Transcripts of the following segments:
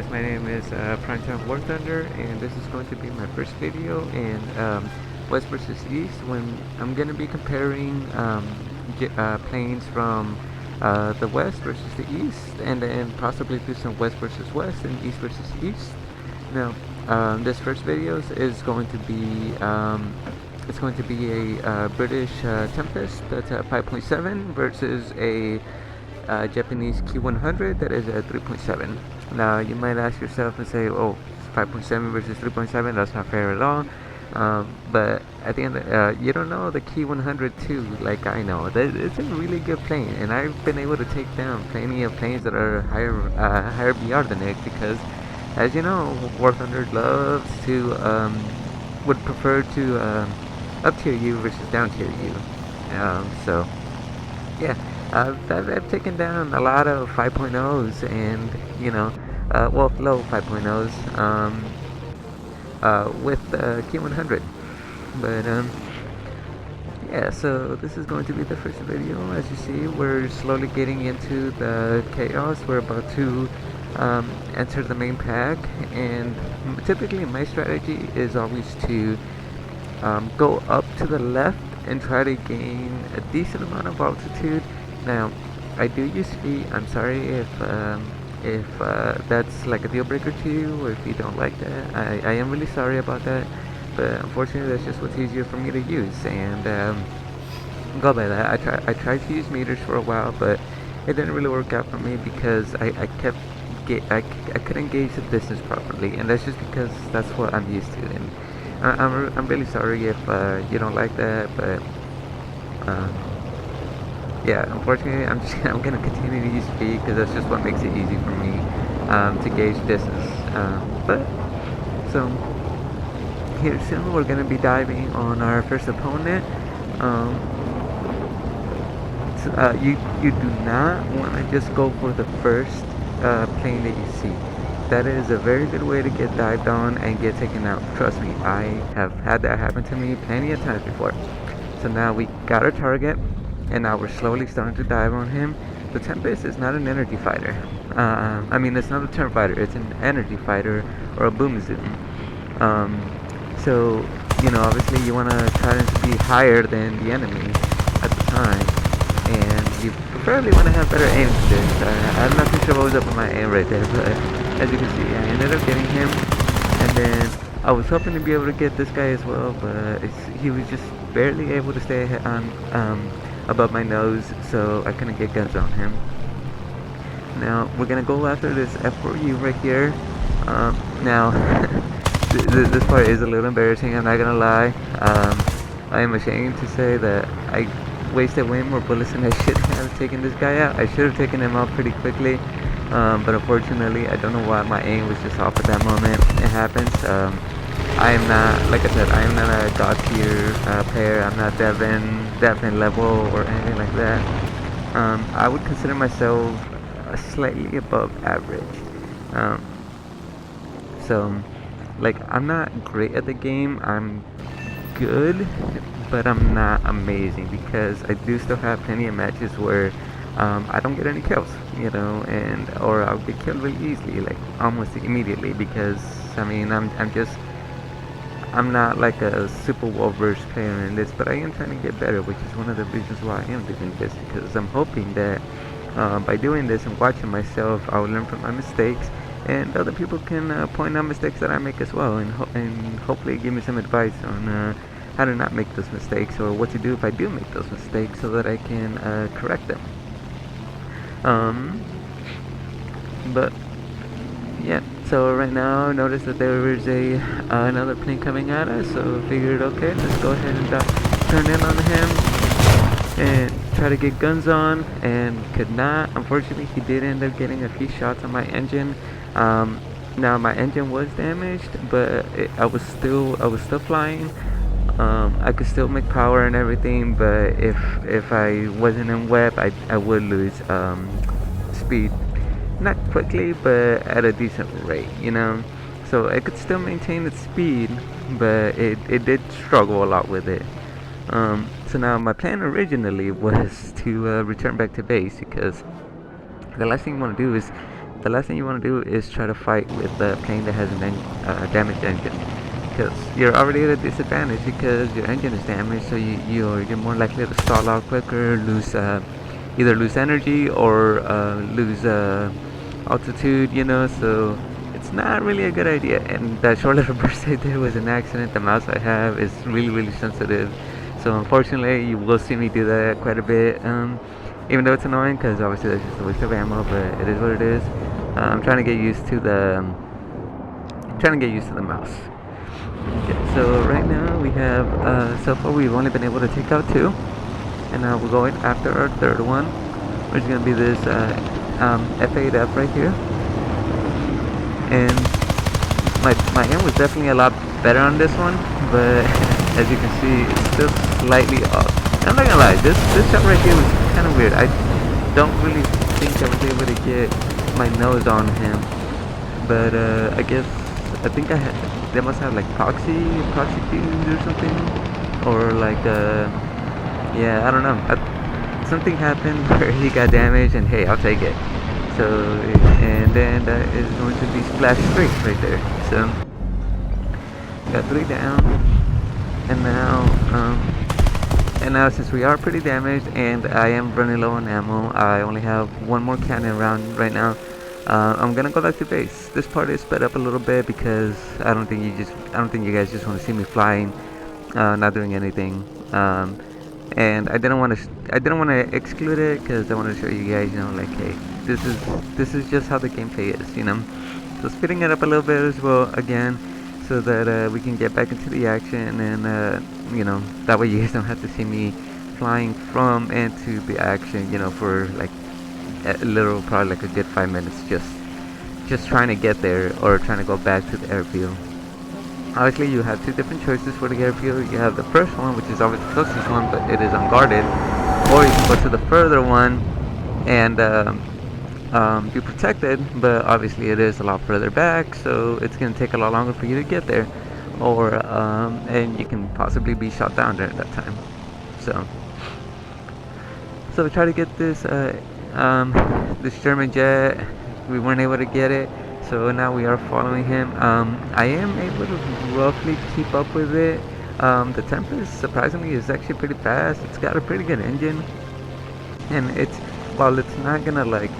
guys, my name is Primetime War Thunder, and this is going to be my first video in West versus East, when I'm going to be comparing planes from the West versus the East, and then possibly do some West versus West and East versus East. Now, this first video is going to be it's going to be a British Tempest that's at 5.7 versus a Japanese Q100 that is at 3.7. Now you might ask yourself and say, oh, 5.7 versus 3.7, that's not fair at all. But at the end, you don't know the Q100 too, like I know. It's a really good plane, and I've been able to take down plenty of planes that are higher BR than it, because, as you know, War Thunder loves to would prefer to up tier you versus down tier you. So yeah. I've taken down a lot of 5.0s and, you know, well, low 5.0s with Q100. But, yeah, so this is going to be the first video. As you see, we're slowly getting into the chaos. We're about to enter the main pack, and typically my strategy is always to go up to the left and try to gain a decent amount of altitude. Now, I do use feet. I'm sorry if that's like a deal breaker to you, or if you don't like that. I am really sorry about that, but unfortunately that's just what's easier for me to use, and go by that. I tried to use meters for a while, but it didn't really work out for me because I couldn't gauge the distance properly, and that's just because that's what I'm used to. And I'm really sorry if you don't like that, but yeah, unfortunately, I'm gonna continue to use speed because that's just what makes it easy for me to gauge distance. But so here soon we're gonna be diving on our first opponent. You do not want to just go for the first plane that you see. That is a very good way to get dived on and get taken out. Trust me, I have had that happen to me plenty of times before. So now we got our target, and now we're slowly starting to dive on him. The Tempest is not an energy fighter. I mean, it's not a turn fighter. It's an energy fighter, or a boom zoom. So, you know, obviously you want to try to be higher than the enemy at the time, and you preferably want to have better aim for this. I'm not too sure what was up with my aim right there, but as you can see, I ended up getting him, and then I was hoping to be able to get this guy as well, but he was just barely able to stay ahead on above my nose, so I couldn't get guns on him. Now we're gonna go after this F4U right here. Now this part is a little embarrassing, I'm not gonna lie. I am ashamed to say that I wasted way more bullets than I should have taken this guy out. I should have taken him out pretty quickly, but unfortunately I don't know why my aim was just off at that moment. It happens. I am not, like I said, I am not a god tier player. I'm not Devin level or anything like that. I would consider myself slightly above average. So, like, I'm not great at the game. I'm good, but I'm not amazing, because I do still have plenty of matches where I don't get any kills, you know, or I'll get killed really easily, like almost immediately, because I mean I'm not like a super well-versed player in this, but I am trying to get better, which is one of the reasons why I am doing this, because I'm hoping that by doing this and watching myself, I'll learn from my mistakes, and other people can point out mistakes that I make as well, and hopefully give me some advice on how to not make those mistakes, or what to do if I do make those mistakes, so that I can correct them. But yeah, so right now notice that there is another plane coming at us, so figured, okay, let's go ahead and turn in on him and try to get guns on, and could not. Unfortunately, he did end up getting a few shots on my engine. Now my engine was damaged, but I was still flying. I could still make power and everything, but if I wasn't in web, I would lose speed. Not quickly, but at a decent rate, you know. So I could still maintain its speed, but it did struggle a lot with it. So now my plan originally was to return back to base, because the last thing you want to do is the last thing you want to do is try to fight with a plane that has a damaged engine, because you're already at a disadvantage because your engine is damaged. So you're more likely to stall out quicker, lose either lose energy or lose altitude. So it's not really a good idea. And that short little burst I did was an accident. The mouse I have is really sensitive, so unfortunately you will see me do that quite a bit. Even though it's annoying, because obviously that's just a waste of ammo, but it is what it is. I'm trying to get used to the mouse. Okay, so right now we have so far we've only been able to take out 2, and now we're going after our 3rd one, which is going to be this F8F right here. And my aim was definitely a lot better on this one, but as you can see, it's still slightly off. And I'm not gonna lie, this shot right here was kind of weird. I don't really think I was able to get my nose on him, but I think they must have like proxy cues or something, or like yeah, I don't know. Something happened where he got damaged, and hey, I'll take it. So, and then that is going to be splash 3 right there. So, got 3 down, and now since we are pretty damaged and I am running low on ammo, I only have 1 more cannon round right now. I'm gonna go back to base. This part is sped up a little bit because I don't think you guys just want to see me flying, not doing anything. And I didn't want to exclude it because I want to show you guys, like, hey, this is just how the gameplay is, So speeding it up a little bit as well again, so that we can get back into the action, and that way you guys don't have to see me flying from and to the action, for like probably like a good 5 minutes, just trying to get there or trying to go back to the airfield. Obviously, you have 2 different choices for the airfield. You have the first one, which is always the closest one, but it is unguarded, or you can go to the further one and be protected, but obviously it is a lot further back, so it's going to take a lot longer for you to get there, or and you can possibly be shot down during that time. So we try to get this this German jet. We weren't able to get it, so now we are following him. I am able to roughly keep up with it. The Tempest, surprisingly, is actually pretty fast. It's got a pretty good engine, and while it's not gonna like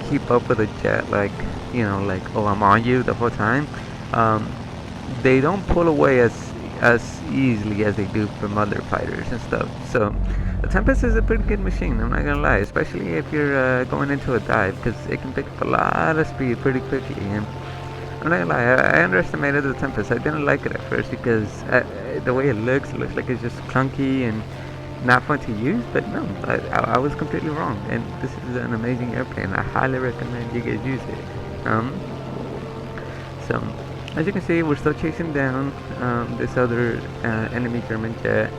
keep up with a jet, like oh, I'm on you the whole time, they don't pull away as easily as they do from other fighters and stuff. So the Tempest is a pretty good machine, I'm not gonna lie, especially if you're going into a dive, because it can pick up a lot of speed pretty quickly. And I'm not gonna lie, I underestimated the Tempest. I didn't like it at first because the way it looks like it's just clunky and not fun to use, but no, I was completely wrong, and this is an amazing airplane. I highly recommend you guys use it. So as you can see, we're still chasing down this other enemy German jet.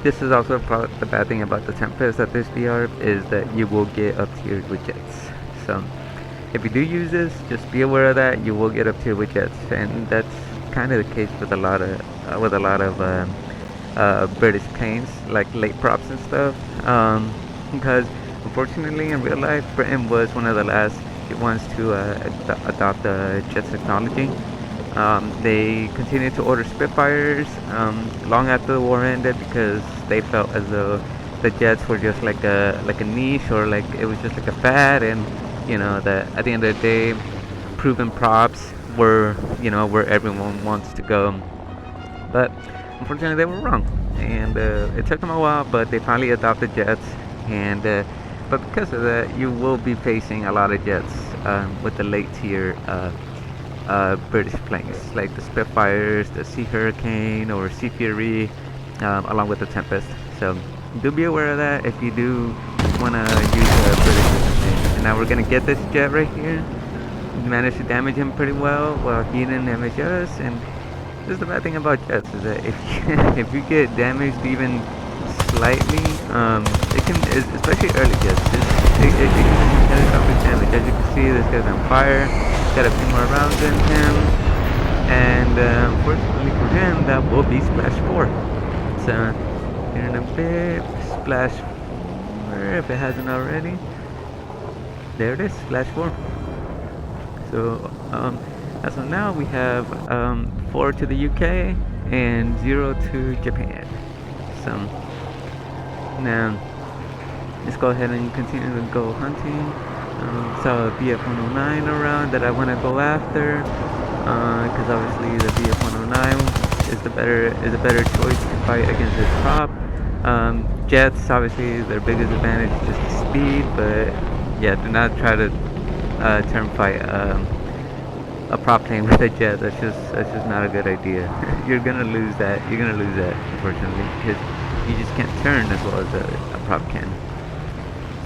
This is also the bad thing about the Tempest at this VR, is that you will get up tiered with jets. So if you do use this, just be aware of that. You will get up tiered with jets, and that's kind of the case with a lot of British planes, like late props and stuff. Because unfortunately, in real life, Britain was one of the last ones to adopt the jet technology. They continued to order Spitfires long after the war ended, because they felt as though the jets were just like a niche, or like it was just like a fad, and that at the end of the day, proven props were where everyone wants to go. But unfortunately, they were wrong, and it took them a while, but they finally adopted jets. And but because of that, you will be facing a lot of jets with the late tier British planes, like the Spitfires, the Sea Hurricane, or Sea Fury, along with the Tempest. So do be aware of that if you do want to use a British plane. And now we're gonna get this jet right here. We managed to damage him pretty well while he didn't damage us. And this is the bad thing about jets, is that if you get damaged even slightly, it can, especially early jets, it can do catastrophic damage. As you can see, this guy's on fire. Got a few more rounds in him, and unfortunately for him, that will be splash 4. So here in a bit, splash 4, if it hasn't already. There it is, splash 4. So as of now, we have 4 to the UK and 0 to Japan. So now let's go ahead and continue to go hunting. Saw a BF-109 around that I want to go after, because obviously the BF-109 is a better choice to fight against this prop. Jets, obviously their biggest advantage is just the speed, but yeah, do not try to term fight a prop plane with a jet. That's just not a good idea. You're gonna lose that. Unfortunately, because you just can't turn as well as a prop can.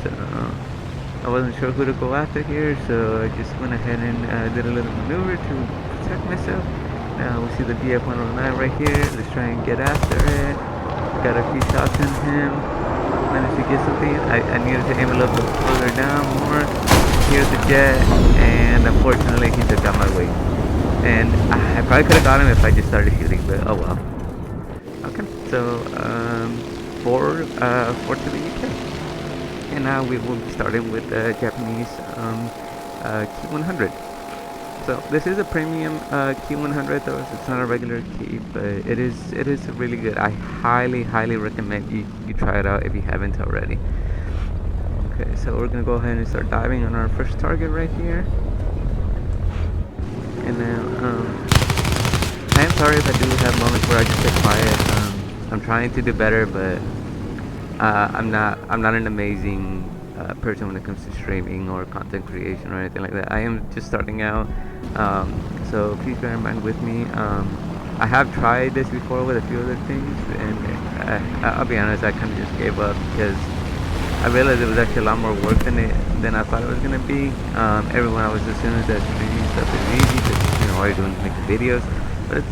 So I wasn't sure who to go after here, so I just went ahead and did a little maneuver to protect myself. Now we see the BF-109 right here. Let's try and get after it. Got a few shots in him. Managed to get something. I needed to aim a little bit further down more. Here's the jet, and unfortunately he took out my weight. And I probably could have got him if I just started shooting, but oh well. Okay, so 4 to the UK. And now we will be starting with the Japanese Ki-100. So this is a premium Ki-100 though. It's not a regular Ki, but it is really good. I highly recommend you try it out if you haven't already. Okay, so we're gonna go ahead and start diving on our first target right here. And then I am sorry if I do have moments where I just get quiet. I'm trying to do better, but I'm not an amazing person when it comes to streaming or content creation or anything like that. I am just starting out, so please bear in mind with me. I have tried this before with a few other things, and I'll be honest, I kind of just gave up because I realized it was actually a lot more work than I thought it was gonna be. Everyone I was assuming that streaming stuff is easy, just all you're doing is making videos. But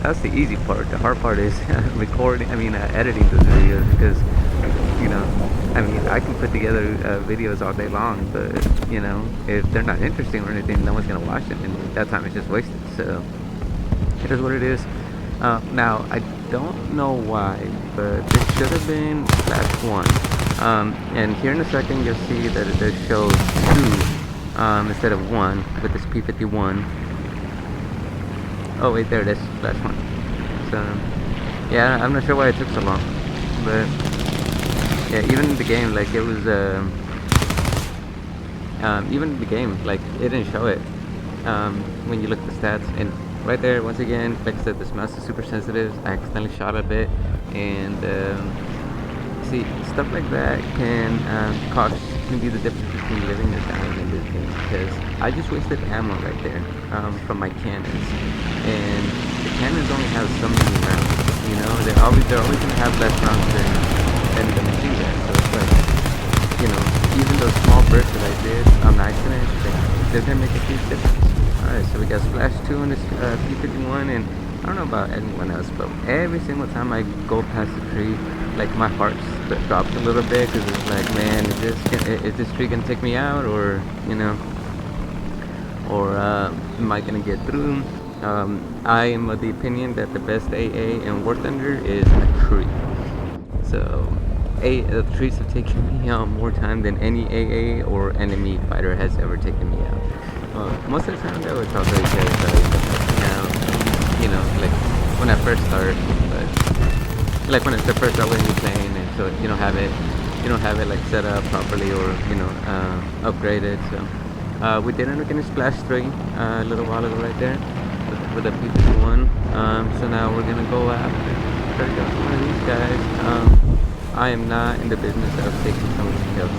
that's the easy part. The hard part is editing those videos, because I can put together videos all day long, but if they're not interesting or anything, no one's gonna watch them, and that time is just wasted. So it is what it is. Now I don't know why, but this should have been /1. And here in a second you'll see that it does show 2 instead of 1 with this P51. Oh wait, there it is, /1. So yeah, I'm not sure why it took so long, but yeah, even in the game, like it was even in the game, like it didn't show it when you look at the stats. And right there, once again, like I said, this mouse is super sensitive. I accidentally shot a bit, and see, stuff like that can be the difference between living or dying in this game, because I just wasted ammo right there from my cannons, and the cannons only have so many rounds. They're always gonna have less rounds than the machine gun. So it's like, even those small bursts that I did on accident, they're gonna make a huge difference. All right, so we got splash 2 on this P51, and I don't know about anyone else, but every single time I go past the tree, like my heart drops a little bit, because it's like, man, is this tree gonna take me out, or am I gonna get through? I am of the opinion that the best AA in War Thunder is a tree. So the trees have taken me out more time than any AA or enemy fighter has ever taken me out. Most of the time though, it's also okay, like when I first start, but like when it's the first start when you're playing, and so you don't have it like set up properly or upgraded. So we did end up getting splash 3 a little while ago right there with a P51. So now we're gonna go after one of these guys. I am not in the business of taking someone's kills.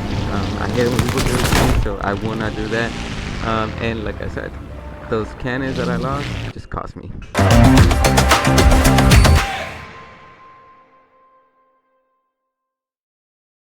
I hate it when people do things, so I will not do that. And like I said, those cannons that I lost just cost me.